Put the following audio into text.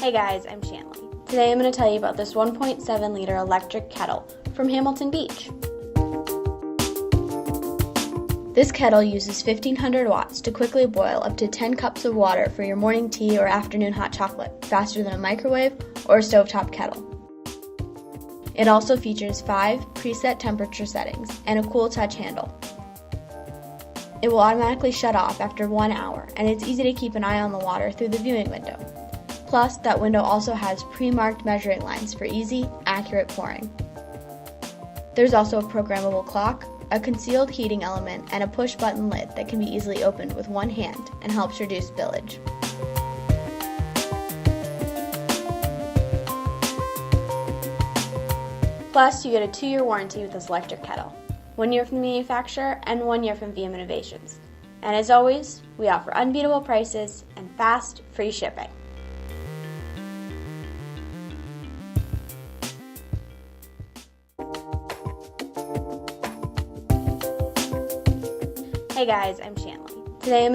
Hey guys, I'm Shanley. Today I'm going to tell you about this 1.7 liter electric kettle from Hamilton Beach. This kettle uses 1500 watts to quickly boil up to 10 cups of water for your morning tea or afternoon hot chocolate, faster than a microwave or a stovetop kettle. It also features 5 preset temperature settings and a cool touch handle. It will automatically shut off after 1 hour, and it's easy to keep an eye on the water through the viewing window. Plus, that window also has pre-marked measuring lines for easy, accurate pouring. There's also a programmable clock, a concealed heating element, and a push-button lid that can be easily opened with one hand and helps reduce spillage. Plus, you get a 2-year warranty with this electric kettle. 1 year from the manufacturer and 1 year from VM Innovations. And as always, we offer unbeatable prices and fast, free shipping. Hey guys, I'm Shanley. Today I'm going to